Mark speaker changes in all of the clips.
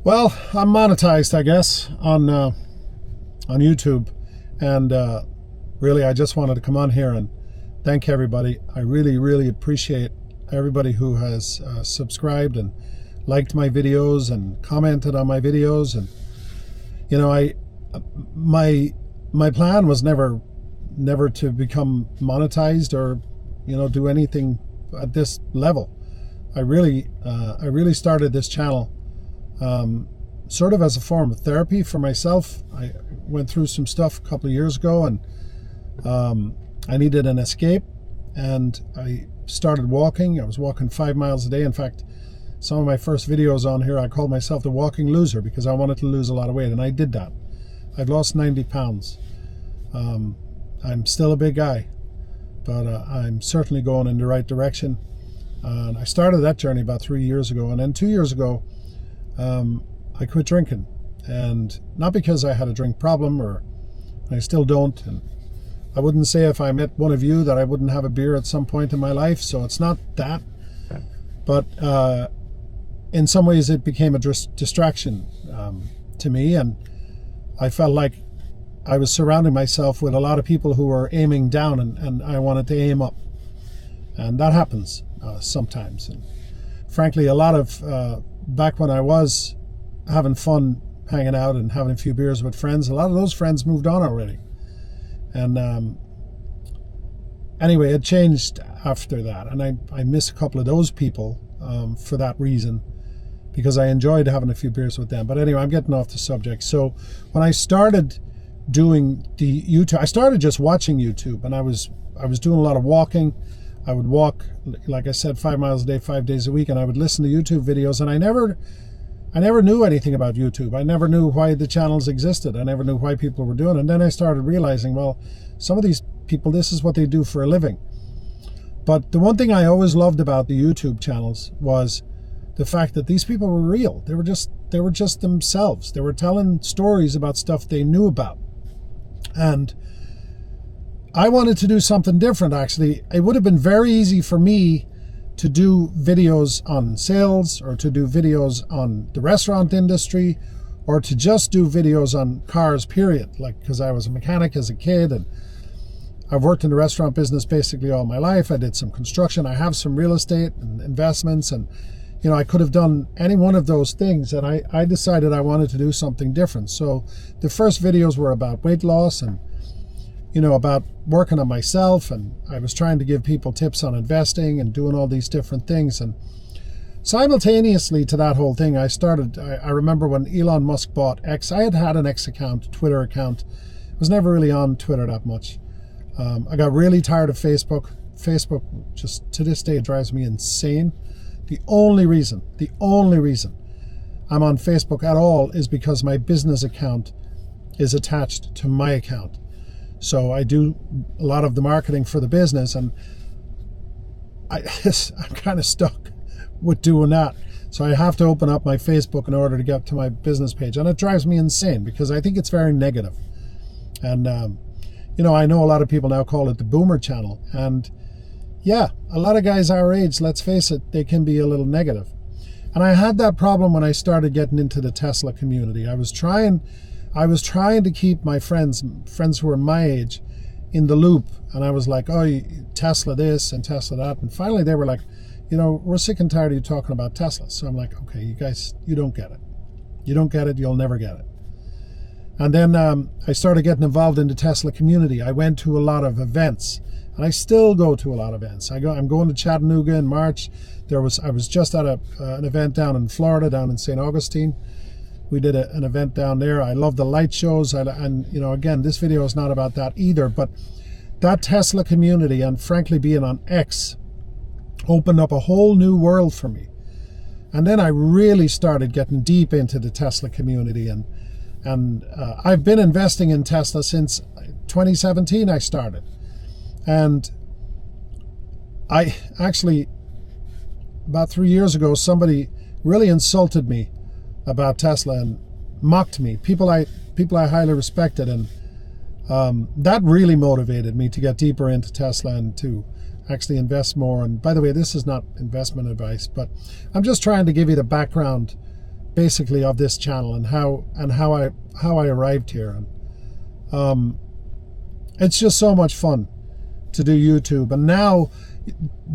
Speaker 1: Well, I'm monetized, I guess, on YouTube, and really, I just wanted to come on here and thank everybody. I really appreciate everybody who has subscribed and liked my videos and commented on my videos. And my plan was never to become monetized or do anything at this level. I really started this channel sort of as a form of therapy for myself. I went through some stuff a couple of years ago, and I needed an escape, and I started walking. I was walking 5 miles a day. In fact, some of my first videos on here, I called myself the walking loser because I wanted to lose a lot of weight, and I did that. I've lost 90 pounds. I'm still a big guy, but I'm certainly going in the right direction. And I started that journey about 3 years ago, and then 2 years ago, I quit drinking. And not because I had a drink problem, or I still don't. And I wouldn't say if I met one of you that I wouldn't have a beer at some point in my life. So it's not that. But in some ways it became a distraction to me. And I felt like I was surrounding myself with a lot of people who were aiming down, and I wanted to aim up. And that happens sometimes. And frankly, a lot of back when I was having fun hanging out and having a few beers with friends, a lot of those friends moved on already. And anyway, it changed after that. And I miss a couple of those people for that reason, because I enjoyed having a few beers with them. But anyway, I'm getting off the subject. So when I started doing the YouTube, I started just watching YouTube, and I was doing a lot of walking. I would walk, like I said, 5 miles a day, 5 days a week, and I would listen to YouTube videos. And I never knew anything about YouTube. I never knew why the channels existed. I never knew why people were doing it. And then I started realizing, well, some of these people, this is what they do for a living. But the one thing I always loved about the YouTube channels was the fact that these people were real. They were just themselves. They were telling stories about stuff they knew about. And I wanted to do something different, actually. It would have been very easy for me to do videos on sales, or to do videos on the restaurant industry, or to just do videos on cars, period. Because I was a mechanic as a kid, and I've worked in the restaurant business basically all my life. I did some construction. I have some real estate and investments, and I could have done any one of those things, and I decided I wanted to do something different. So the first videos were about weight loss and about working on myself, and I was trying to give people tips on investing and doing all these different things. And simultaneously to that whole thing, I remember when Elon Musk bought X. I had an X account, Twitter account. I was never really on Twitter that much. I got really tired of Facebook. Facebook just to this day drives me insane. The only reason I'm on Facebook at all is because my business account is attached to my account. So I do a lot of the marketing for the business, and I'm kind of stuck with doing that. So I have to open up my Facebook in order to get to my business page. And it drives me insane because I think it's very negative. And, I know a lot of people now call it the boomer channel. And yeah, a lot of guys our age, let's face it, they can be a little negative. And I had that problem when I started getting into the Tesla community. I was trying to keep my friends who were my age in the loop. And I was like, oh, Tesla this and Tesla that. And finally they were like, we're sick and tired of you talking about Tesla. So I'm like, okay, you guys, you don't get it. You don't get it. You'll never get it. And then I started getting involved in the Tesla community. I went to a lot of events, and I still go to a lot of events. I'm going to Chattanooga in March. I was just at an event down in Florida, down in St. Augustine. We did an event down there. I love the light shows. And again, this video is not about that either, but that Tesla community, and frankly being on X, opened up a whole new world for me. And then I really started getting deep into the Tesla community, and I've been investing in Tesla since 2017 I started. And I actually, about 3 years ago, somebody really insulted me about Tesla and mocked me. People I highly respected, and that really motivated me to get deeper into Tesla and to actually invest more. And by the way, this is not investment advice, but I'm just trying to give you the background basically of this channel and how I arrived here. And it's just so much fun to do YouTube. And now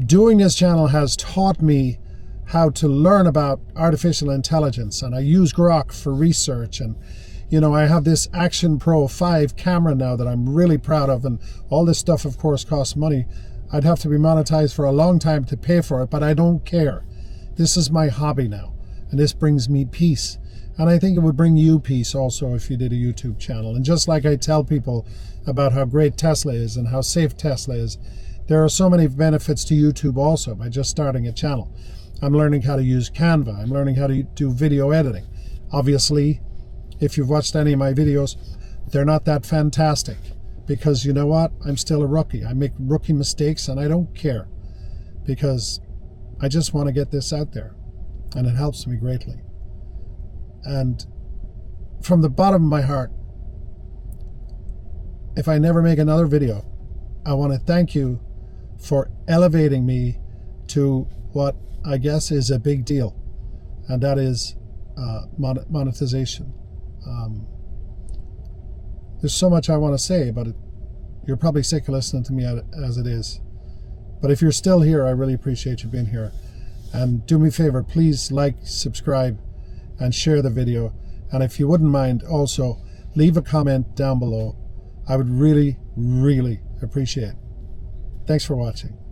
Speaker 1: doing this channel has taught me how to learn about artificial intelligence, and I use Grok for research. And you know, I have this Action Pro 5 camera now that I'm really proud of, and all this stuff of course costs money. I'd have to be monetized for a long time to pay for it, but I don't care. This is my hobby now, and this brings me peace. And I think it would bring you peace also if you did a YouTube channel. And just like I tell people about how great Tesla is and how safe Tesla is, there are so many benefits to YouTube also by just starting a channel. I'm learning how to use Canva. I'm learning how to do video editing. Obviously, if you've watched any of my videos, they're not that fantastic, because you know what? I'm still a rookie. I make rookie mistakes and I don't care, because I just want to get this out there, and it helps me greatly. And from the bottom of my heart, if I never make another video, I want to thank you for elevating me to what I guess is a big deal, and that is monetization. There's so much I want to say, but you're probably sick of listening to me as it is. But if you're still here, I really appreciate you being here. And do me a favor, please like, subscribe, and share the video. And if you wouldn't mind, also leave a comment down below. I would really, really appreciate it. Thanks for watching.